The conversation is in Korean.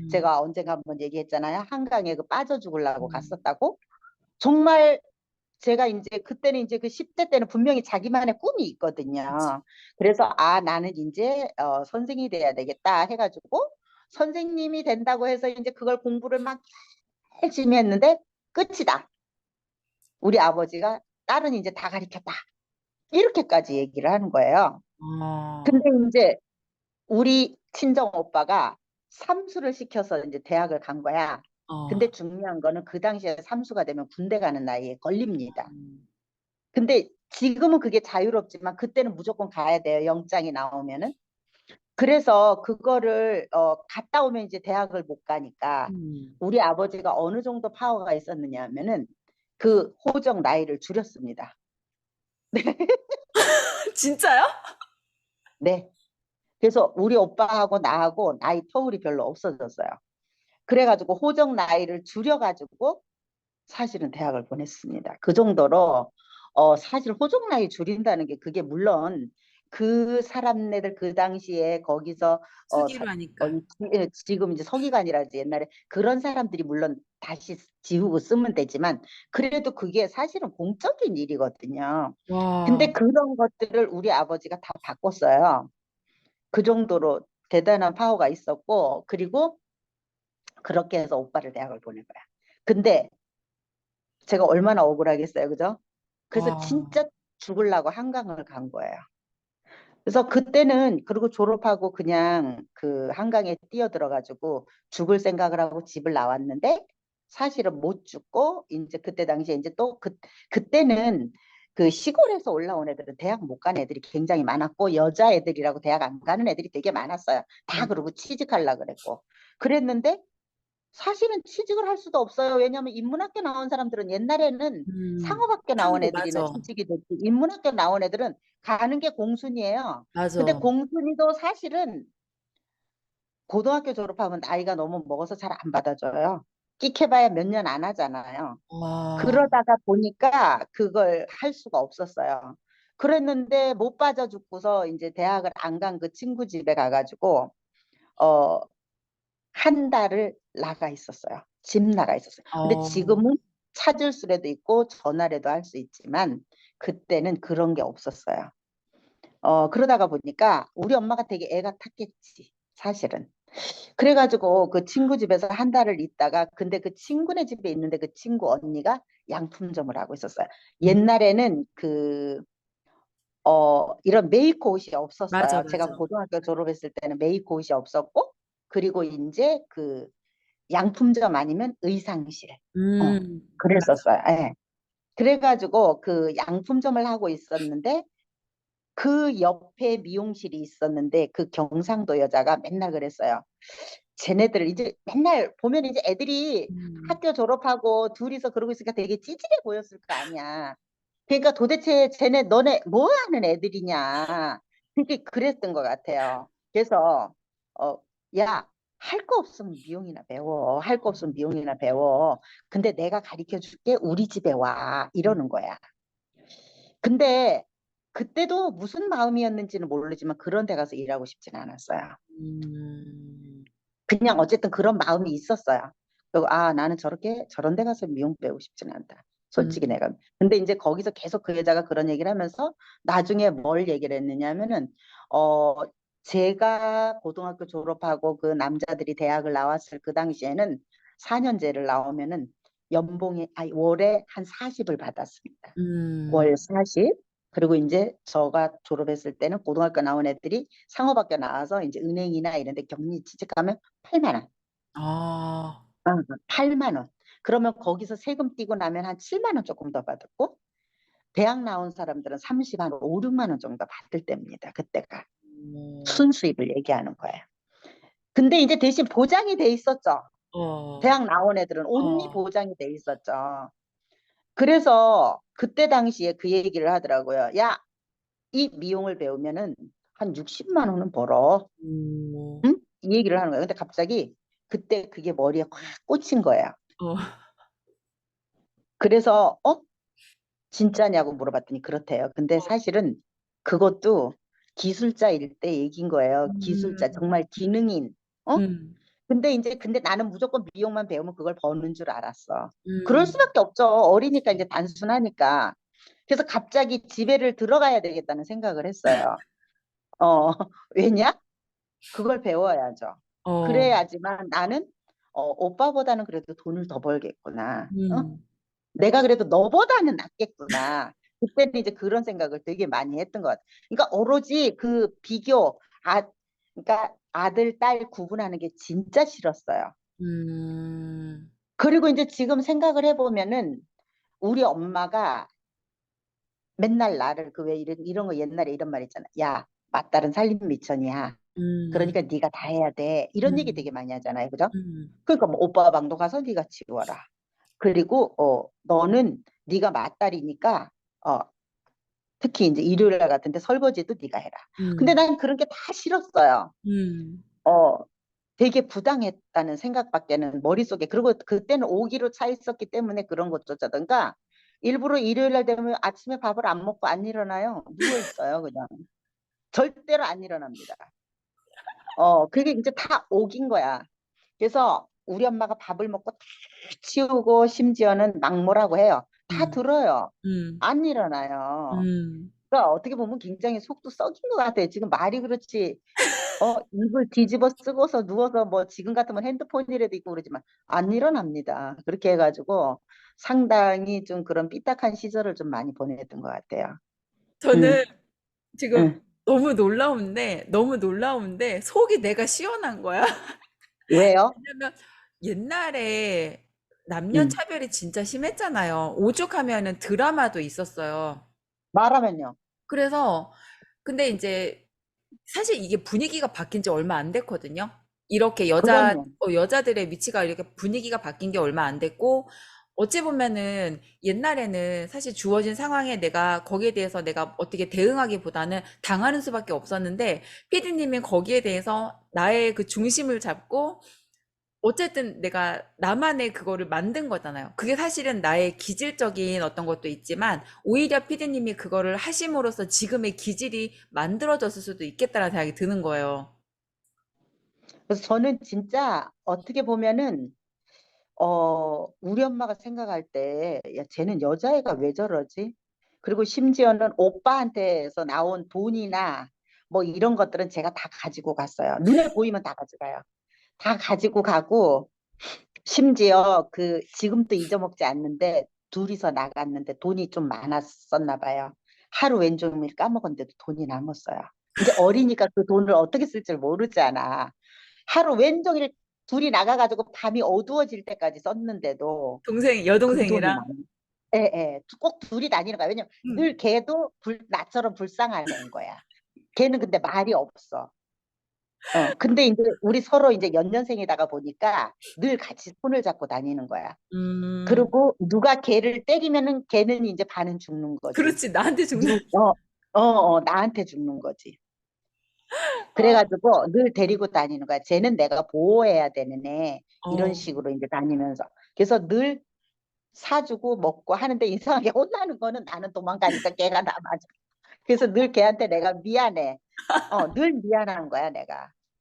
제가 언젠가 한번 얘기했잖아요. 한강에 그 빠져 죽으려고 음. 갔었다고. 정말 제가 이제 그때는 이제 그 10대 때는 분명히 자기만의 꿈이 그치. 있거든요. 그래서 아 나는 이제 선생이 돼야 되겠다 해가지고 선생님이 된다고 해서 이제 그걸 공부를 막 열심히 했는데 끝이다. 우리 아버지가 딸은 이제 다 가르쳤다. 이렇게까지 얘기를 하는 거예요. 아, 근데 이제 우리 친정 오빠가 삼수를 시켜서 이제 대학을 간 거야. 어. 근데 중요한 거는 그 당시에 삼수가 되면 군대 가는 나이에 걸립니다. 음. 근데 지금은 그게 자유롭지만 그때는 무조건 가야 돼요. 영장이 나오면은. 그래서 그거를 갔다 오면 이제 대학을 못 가니까 음. 우리 아버지가 어느 정도 파워가 있었느냐 하면은 그 호적 나이를 줄였습니다. 진짜요? 네. 그래서 우리 오빠하고 나하고 나이 터울이 별로 없어졌어요. 그래가지고 호적 나이를 줄여가지고 사실은 대학을 보냈습니다. 그 정도로 사실 호적 나이 줄인다는 게 그게 물론 그 사람네들 그 당시에 거기서 수기로 하니까. 지금 이제 서기관이라지 옛날에 그런 사람들이 물론 다시 지우고 쓰면 되지만 그래도 그게 사실은 공적인 일이거든요. 와. 근데 그런 것들을 우리 아버지가 다 바꿨어요. 그 정도로 대단한 파워가 있었고 그리고 그렇게 해서 오빠를 대학을 보낸 거야. 근데 제가 얼마나 억울하겠어요. 그죠? 그래서 와. 진짜 죽으려고 한강을 간 거예요. 그래서 그때는 그리고 졸업하고 그냥 그 한강에 뛰어들어가지고 죽을 생각을 하고 집을 나왔는데 사실은 못 죽고 이제 그때 당시에 이제 또 그때는 그 시골에서 올라온 애들은 대학 못 간 애들이 굉장히 많았고 여자애들이라고 대학 안 가는 애들이 되게 많았어요. 다 음. 그러고 취직하려고 그랬고 그랬는데 사실은 취직을 할 수도 없어요. 왜냐하면 인문학교 나온 사람들은 옛날에는 상업학교 나온 상고 애들이나 맞아. 취직이 됐지 인문학교 나온 애들은 가는 게 공순이에요. 근데 맞아. 공순이도 사실은 고등학교 졸업하면 나이가 너무 먹어서 잘 안 받아줘요. 끽해봐야 몇 년 안 하잖아요. 와. 그러다가 보니까 그걸 할 수가 없었어요. 그랬는데 못 빠져 죽고서 이제 대학을 안 간 그 친구 집에 가가지고 어, 한 달을 나가 있었어요. 집 나가 있었어요. 근데 어. 지금은 찾을 수라도 있고 전화라도 할 수 있지만 그때는 그런 게 없었어요. 그러다가 보니까 우리 엄마가 되게 애가 탔겠지, 사실은. 그래가지고 그 친구 집에서 한 달을 있다가 근데 그 친구네 집에 있는데 그 친구 언니가 양품점을 하고 있었어요. 음. 옛날에는 이런 메이크 옷이 맞아, 없었어요. 제가 맞아. 고등학교 졸업했을 때는 메이크 옷이 없었고 그리고 이제 그 양품점 아니면 의상실. 어, 맞아. 그랬었어요. 예. 그래가지고 그 양품점을 하고 있었는데 그 옆에 미용실이 있었는데 그 경상도 여자가 맨날 그랬어요. 쟤네들 이제 맨날 보면 이제 애들이 음. 학교 졸업하고 둘이서 그러고 있으니까 되게 찌질해 보였을 거 아니야. 그러니까 도대체 쟤네 너네 뭐 하는 애들이냐. 그게 그랬던 것 같아요. 그래서 야, 할 거 없으면 미용이나 배워. 할 거 없으면 미용이나 배워. 근데 내가 가르쳐 줄게. 우리 집에 와. 음. 이러는 거야. 근데 그때도 무슨 마음이었는지는 모르지만 그런 데 가서 일하고 싶지는 않았어요. 음. 그냥 어쨌든 그런 마음이 있었어요. 그리고 아 나는 저렇게 저런 데 가서 미용 배우고 싶지는 않다. 솔직히 음. 내가. 근데 이제 거기서 계속 그 여자가 그런 얘기를 하면서 나중에 뭘 얘기를 했느냐면은 어 제가 고등학교 졸업하고 그 남자들이 대학을 나왔을 그 당시에는 4년제를 나오면은 연봉이 월에 한 40을 받았습니다. 음. 월 40. 그리고 이제 저가 졸업했을 때는 고등학교 나온 애들이 상업학교 나와서 이제 은행이나 이런 데 격리 취직하면 8만 원. 아. 8만 원. 그러면 거기서 세금 떼고 나면 한 7만 원 조금 더 받았고 대학 나온 사람들은 30, 한 5, 6만 원 정도 받을 때입니다. 그때가. 어. 순수입을 얘기하는 거예요. 근데 이제 대신 보장이 돼 있었죠. 어. 대학 나온 애들은 온리 어. 보장이 돼 있었죠. 그래서 그때 당시에 그 얘기를 하더라고요. 야, 이 미용을 배우면은 한 60만 원은 벌어. 음. 응? 이 얘기를 하는 거예요. 근데 갑자기 그때 그게 머리에 확 꽂힌 거예요. 어. 그래서 진짜냐고 물어봤더니 그렇대요. 근데 사실은 그것도 기술자일 때 얘기인 거예요. 기술자 음. 정말 기능인. 어? 음. 근데 나는 무조건 미용만 배우면 그걸 버는 줄 알았어. 그럴 음. 수밖에 없죠. 어리니까 이제 단순하니까. 그래서 갑자기 집에를 들어가야 되겠다는 생각을 했어요. 어, 왜냐? 그걸 배워야죠. 어. 그래야지만 나는 오빠보다는 그래도 돈을 더 벌겠구나. 어? 음. 내가 그래도 너보다는 낫겠구나. 그때는 이제 그런 생각을 되게 많이 했던 것 같아. 그러니까 오로지 그 비교, 그러니까 아들, 딸 구분하는 게 진짜 싫었어요. 음. 그리고 이제 지금 생각을 해보면은 우리 엄마가 맨날 나를 그 왜 이런 거 옛날에 이런 말 있잖아. 야, 맏딸은 살림 미천이야. 음. 그러니까 네가 다 해야 돼. 이런 얘기 되게 음. 많이 하잖아요. 그죠? 음. 그러니까 뭐 오빠 방도 가서 네가 치워라. 그리고 너는 네가 맏딸이니까 어 특히 이제 일요일 날 같은데 설거지도 네가 해라. 근데 음. 난 그런 게 다 싫었어요. 음. 어 되게 부당했다는 생각밖에는 머릿속에. 그리고 그때는 오기로 차 있었기 때문에 그런 것조차든가 일부러 일요일 날 되면 아침에 밥을 안 먹고 안 일어나요. 누워 있어요, 그냥. 절대로 안 일어납니다. 그게 이제 다 오긴 거야. 그래서 우리 엄마가 밥을 먹고 다 치우고 심지어는 막모라고 해요. 다 음. 들어요. 음. 안 일어나요. 음. 그러니까 어떻게 보면 굉장히 속도 썩인 것 같아요. 지금 말이 그렇지. 입을 뒤집어 쓰고서 누워서 뭐 지금 같으면 핸드폰이라도 있고 그러지만 안 일어납니다. 그렇게 해가지고 상당히 좀 그런 삐딱한 시절을 좀 많이 보냈던 것 같아요. 저는 응, 지금 응. 너무 놀라운데 속이 내가 시원한 거야. 왜요? 왜냐면 옛날에 남녀 응. 차별이 진짜 심했잖아요. 오죽하면은 드라마도 있었어요. 말하면요. 그래서 근데 이제 사실 이게 분위기가 바뀐 지 얼마 안 됐거든요. 이렇게 그럼요. 여자들의 위치가 이렇게 분위기가 바뀐 게 얼마 안 됐고, 어찌 보면은 옛날에는 사실 주어진 상황에 내가 거기에 대해서 내가 어떻게 대응하기보다는 당하는 수밖에 없었는데, 피디님이 거기에 대해서 나의 그 중심을 잡고 어쨌든 내가 나만의 그거를 만든 거잖아요. 그게 사실은 나의 기질적인 어떤 것도 있지만 오히려 피디님이 그거를 하심으로써 지금의 기질이 만들어졌을 수도 있겠다라는 생각이 드는 거예요. 그래서 저는 진짜 어떻게 보면은 우리 엄마가 생각할 때, 야, 쟤는 여자애가 왜 저러지? 그리고 심지어는 오빠한테서 나온 돈이나 뭐 이런 것들은 제가 다 가지고 갔어요. 눈에 보이면 다 가져가요. 다 가지고 가고, 심지어 지금도 잊어먹지 않는데, 둘이서 나갔는데 돈이 좀 많았었나 봐요. 하루 왼종일 까먹었는데도 돈이 남았어요. 이제 어리니까 그 돈을 어떻게 쓸 줄 모르잖아. 하루 왼종일 둘이 나가가지고 밤이 어두워질 때까지 썼는데도 그 돈이 여동생이랑. 많아. 예, 예. 꼭 둘이 다니는 거야. 왜냐면 음. 늘 걔도 나처럼 불쌍한 애인 거야. 걔는 근데 말이 없어. 근데 이제 우리 서로 이제 연년생이다가 보니까 늘 같이 손을 잡고 다니는 거야. 음. 그리고 누가 걔를 때리면은 걔는 이제 반은 죽는 거지. 그렇지. 나한테 죽는. 나한테 죽는 거지. 어. 그래가지고 늘 데리고 다니는 거야. 쟤는 내가 보호해야 되는 애. 이런 어. 식으로 이제 다니면서. 그래서 늘 사주고 먹고 하는데 이상하게 혼나는 거는 나는 도망가니까 걔가 나 맞아. 그래서 늘 걔한테 내가 미안해. 늘 미안한 거야, 내가.